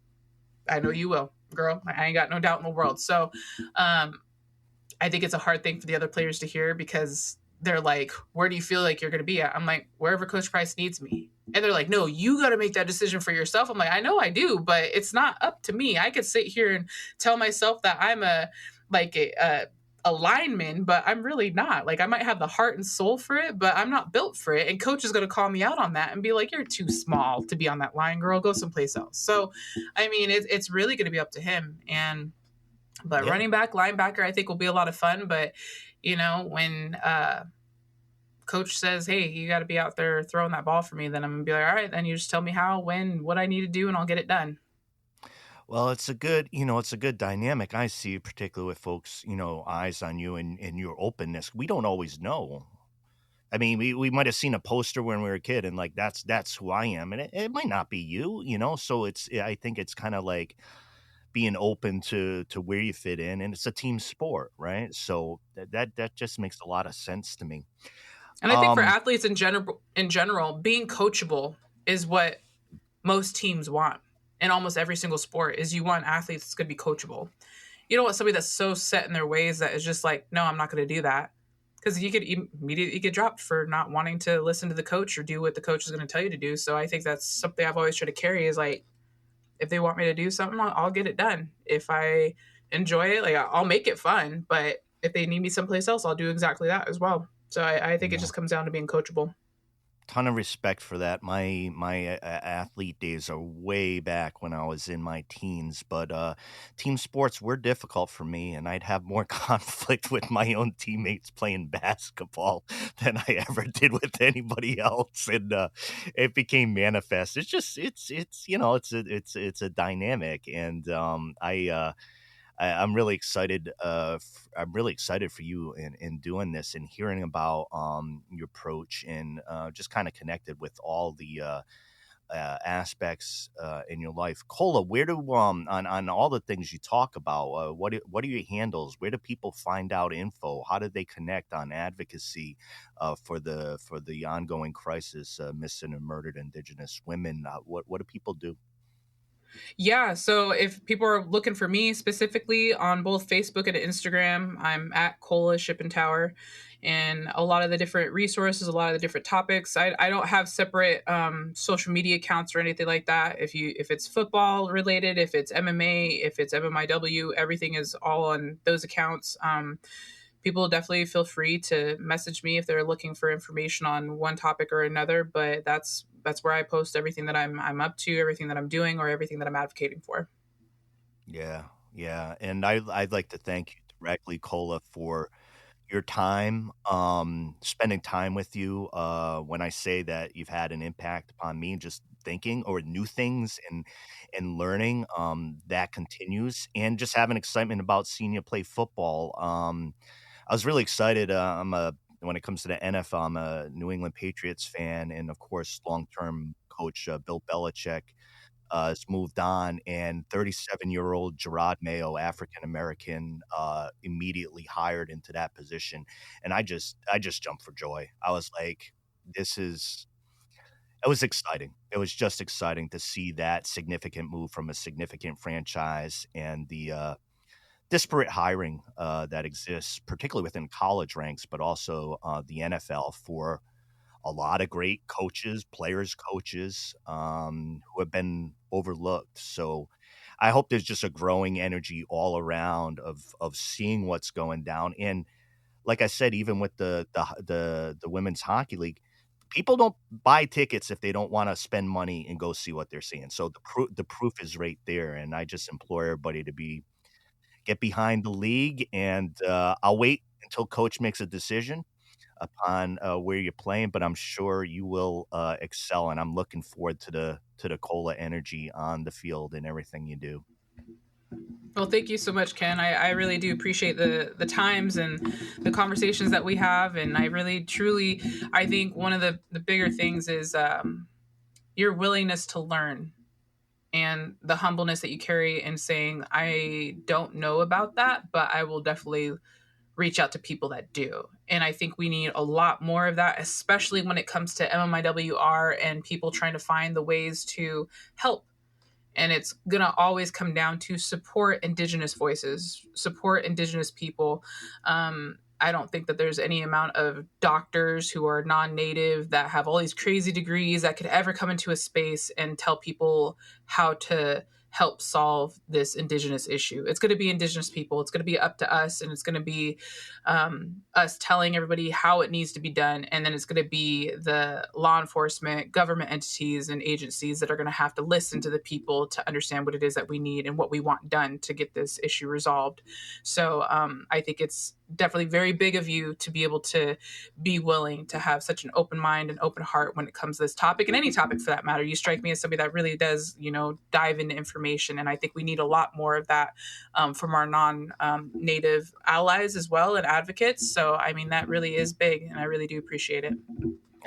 I know you will, girl. I ain't got no doubt in the world. So I think it's a hard thing for the other players to hear, because they're like, where do you feel like you're going to be at? I'm like, wherever Coach Price needs me. And they're like, no, you got to make that decision for yourself. I'm like, I know I do, but it's not up to me. I could sit here and tell myself that I'm a lineman, but I'm really not. Like, I might have the heart and soul for it, but I'm not built for it. And coach is going to call me out on that and be like, you're too small to be on that line, girl. Go someplace else. So, I mean, it's really going to be up to him. But Yeah. running back, linebacker, I think will be a lot of fun. But, when coach says, hey, you got to be out there throwing that ball for me, then I'm going to be like, all right, then you just tell me how, when, what I need to do, and I'll get it done. Well, it's a good dynamic I see, particularly with folks, eyes on you and your openness. We don't always know. I mean, we might have seen a poster when we were a kid and like, that's who I am. And it might not be you, so I think it's kind of like being open to where you fit in, and it's a team sport, right? So that just makes a lot of sense to me. And I think for athletes in general, being coachable is what most teams want in almost every single sport. Is you want athletes that's going to be coachable. You don't want somebody that's so set in their ways that is just like, no, I'm not going to do that. Because you could immediately get dropped for not wanting to listen to the coach or do what the coach is going to tell you to do. So I think that's something I've always tried to carry is like, if they want me to do something, I'll get it done. If I enjoy it, like I'll make it fun. But if they need me someplace else, I'll do exactly that as well. So I think it just comes down to being coachable. Ton of respect for that. My athlete days are way back when I was in my teens, but team sports were difficult for me, and I'd have more conflict with my own teammates playing basketball than I ever did with anybody else, and it became manifest. It's just it's a dynamic, and I'm really excited. I'm really excited for you in doing this and hearing about your approach and just kind of connected with all the aspects in your life. Kola, where do on all the things you talk about? What are your handles? Where do people find out info? How do they connect on advocacy for the ongoing crisis, missing and murdered Indigenous women? What do people do? Yeah. So if people are looking for me specifically on both Facebook and Instagram, I'm at Kola Shippentower, and a lot of the different resources, a lot of the different topics. I don't have separate social media accounts or anything like that. If it's football related, if it's MMA, if it's MMIW, everything is all on those accounts. People definitely feel free to message me if they're looking for information on one topic or another. But that's where I post everything that I'm up to, everything that I'm doing, or everything that I'm advocating for. Yeah, yeah, and I'd like to thank you directly, Kola, for your time, spending time with you. When I say that you've had an impact upon me, just thinking or new things and learning, that continues, and just having excitement about seeing you play football. I was really excited. When it comes to the NFL, I'm a New England Patriots fan, and of course, long-term coach Bill Belichick has moved on, and 37-year-old Gerard Mayo, African American, immediately hired into that position, and I just jumped for joy. I was like, "This is." It was exciting. It was just exciting to see that significant move from a significant franchise and the disparate hiring that exists, particularly within college ranks, but also the NFL for a lot of great coaches, players, coaches who have been overlooked. So I hope there's just a growing energy all around of seeing what's going down. And like I said, even with the women's hockey league, people don't buy tickets if they don't want to spend money and go see what they're seeing. So the proof is right there. And I just implore everybody to get behind the league. And I'll wait until coach makes a decision upon where you're playing, but I'm sure you will excel, and I'm looking forward to the Cola energy on the field and everything you do. Well, thank you so much, Ken. I really do appreciate the times and the conversations that we have, and I really truly I think one of the bigger things is your willingness to learn and the humbleness that you carry in saying, I don't know about that, but I will definitely reach out to people that do. And I think we need a lot more of that, especially when it comes to MMIWR and people trying to find the ways to help. And it's going to always come down to support Indigenous voices, support Indigenous people. I don't think that there's any amount of doctors who are non-native that have all these crazy degrees that could ever come into a space and tell people how to help solve this indigenous issue. It's going to be indigenous people. It's going to be up to us, and it's going to be us telling everybody how it needs to be done. And then it's going to be the law enforcement, government entities, and agencies that are going to have to listen to the people to understand what it is that we need and what we want done to get this issue resolved. So I think it's definitely very big of you to be able to be willing to have such an open mind and open heart when it comes to this topic, and any topic for that matter. You strike me as somebody that really does, dive into information, and I think we need a lot more of that from our non-native allies as well and advocates. So I mean, that really is big, and I really do appreciate it.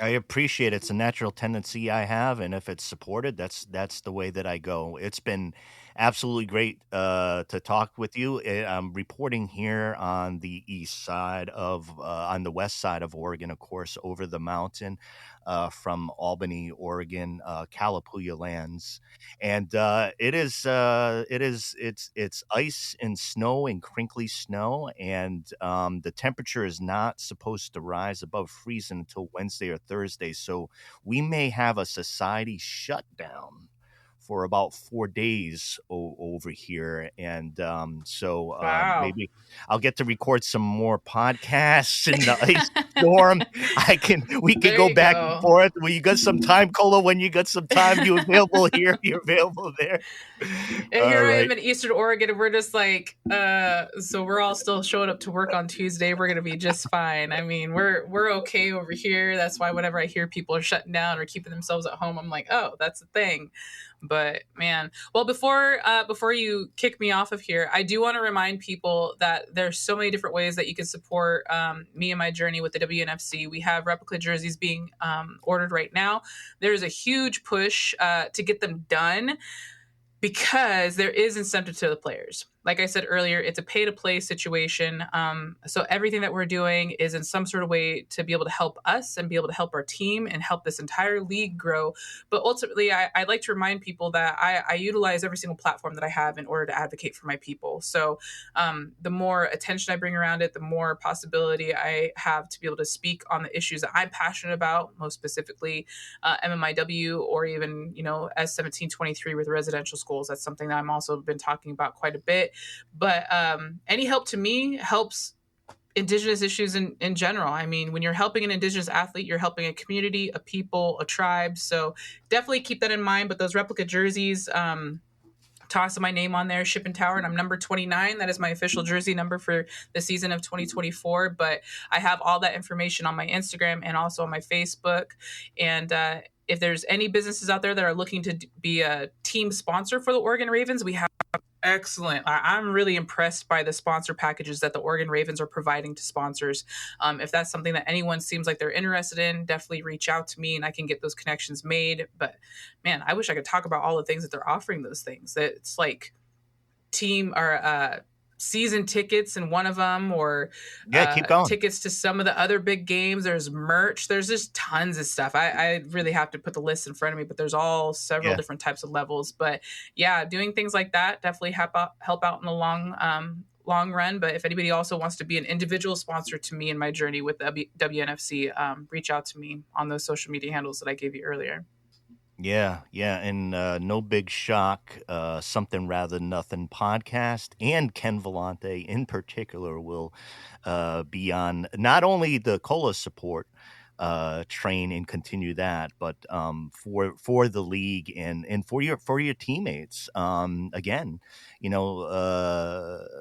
I appreciate it. It's a natural tendency I have, and if it's supported, that's the way that I go. It's been absolutely great to talk with you. I'm reporting here on the on the west side of Oregon, of course, over the mountain from Albany, Oregon, Kalapuya lands, and it's ice and snow and crinkly snow, and the temperature is not supposed to rise above freezing until Wednesday or Thursday. So we may have a society shutdown for about 4 days over here, and Wow. maybe I'll get to record some more podcasts in the ice storm. We can go back and forth. When you got some time, Kola, when you got some time, you available here, you're available there. And here I am in Eastern Oregon, and we're just like, so we're all still showing up to work on Tuesday. We're gonna be just fine. I mean, we're okay over here. That's why whenever I hear people are shutting down or keeping themselves at home, I'm like, oh, that's the thing. But man, well, before you kick me off of here, I do want to remind people that there's so many different ways that you can support me and my journey with the WNFC. We have replica jerseys being ordered right now. There's a huge push to get them done, because there is incentive to the players. Like I said earlier, it's a pay-to-play situation. So everything that we're doing is in some sort of way to be able to help us and be able to help our team and help this entire league grow. But ultimately, I'd like to remind people that I utilize every single platform that I have in order to advocate for my people. So the more attention I bring around it, the more possibility I have to be able to speak on the issues that I'm passionate about, most specifically MMIW, or even, S1723 with residential schools. That's something that I'm also been talking about quite a bit. But any help to me helps indigenous issues in general. I mean, when you're helping an indigenous athlete, you're helping a community, a people, a tribe. So definitely keep that in mind. But those replica jerseys, toss my name on there, Shippentower, and I'm number 29. That is my official jersey number for the season of 2024. But I have all that information on my Instagram and also on my Facebook. And if there's any businesses out there that are looking to be a team sponsor for the Oregon Ravens, we have excellent. I'm really impressed by the sponsor packages that the Oregon Ravens are providing to sponsors. If that's something that anyone seems like they're interested in, definitely reach out to me and I can get those connections made. But man, I wish I could talk about all the things that they're offering those things. It's like team or season tickets in one of them, or keep going. tickets to some of the other big games. There's merch. There's just tons of stuff. I really have to put the list in front of me, but there's all several different types of levels. But yeah, doing things like that definitely help out in the long run. But if anybody also wants to be an individual sponsor to me in my journey with WNFC, reach out to me on those social media handles that I gave you earlier. Yeah, and no big shock, Something Rather Than Nothing podcast, and Ken Vellante in particular will be on not only the Kola support train and continue that, but for the league and for your teammates. Again,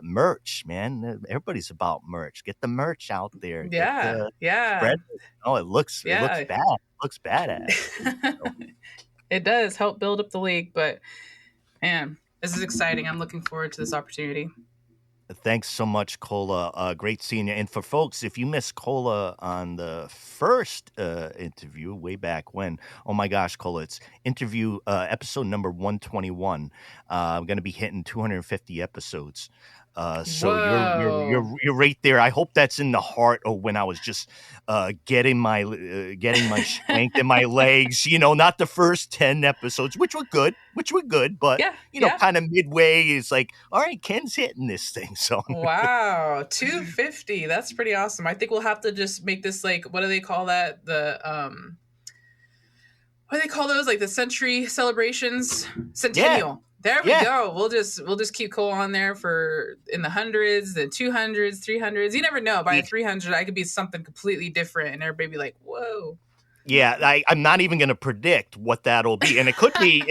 merch, man. Everybody's about merch. Get the merch out there. Yeah. Spread it. Oh, it looks bad. It looks badass. So. It does help build up the league, but man, this is exciting. I'm looking forward to this opportunity. Thanks so much, Kola. Great seeing you. And for folks, if you missed Kola on the first interview way back when, oh my gosh, Kola, it's episode number 121. I'm going to be hitting 250 episodes So Whoa. you're right there. I hope that's in the heart of when I was just getting my strength in my legs. Not the first 10 episodes, which were good, but Yeah, yeah. kind of midway is like, all right, Ken's hitting this thing. So Wow, 250. That's pretty awesome. I think we'll have to just make this like, what do they call that? What do they call those? Like the century celebrations? yeah, Centennial. There we yeah. go. We'll just keep Cole on there for in the hundreds, the 200s, 300s. You never know. By Yeah. the 300, I could be something completely different, and everybody be like, "Whoa." Yeah, I'm not even going to predict what that'll be, and it could be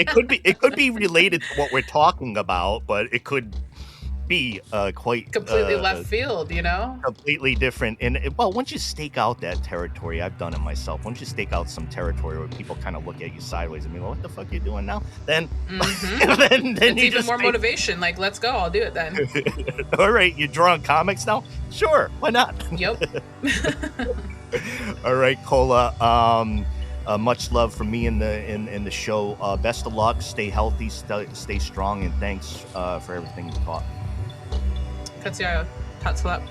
related to what we're talking about, but it could be quite Completely left field, you know? completely different. And well, once you stake out that territory, I've done it myself. Once you stake out some territory where people kind of look at you sideways and be like, "What the fuck are you doing now?" Then, then It's you even just more motivation. Like, let's go. I'll do it then. All right, you're drawing comics now? Sure, why not? Yep. All right, Kola. Much love from me in the show. Best of luck. Stay healthy. Stay strong. And thanks for everything you taught. Katsuya, Tatsulap.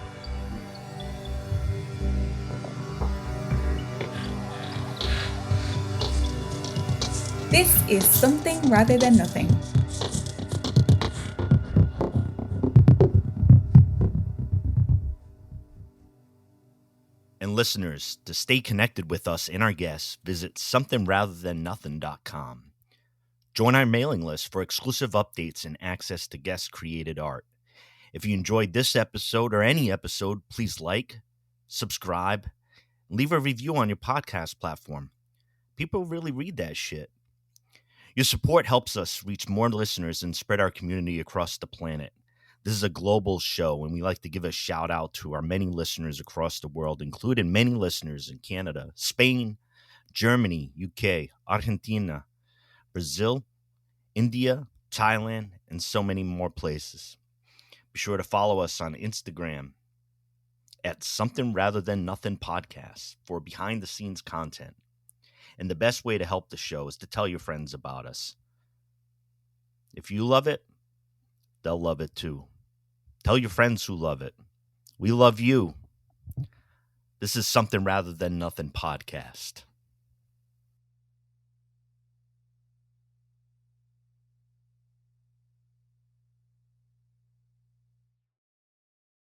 This is Something Rather Than Nothing. And listeners, to stay connected with us and our guests, visit somethingratherthannothing.com. Join our mailing list for exclusive updates and access to guest-created art. If you enjoyed this episode or any episode, please like, subscribe, and leave a review on your podcast platform. People really read that shit. Your support helps us reach more listeners and spread our community across the planet. This is a global show, and we like to give a shout out to our many listeners across the world, including many listeners in Canada, Spain, Germany, UK, Argentina, Brazil, India, Thailand, and so many more places. Be sure to follow us on Instagram at Something Rather Than Nothing Podcast for behind the scenes content. And the best way to help the show is to tell your friends about us. If you love it, they'll love it too. Tell your friends who love it. We love you. This is Something Rather Than Nothing Podcast.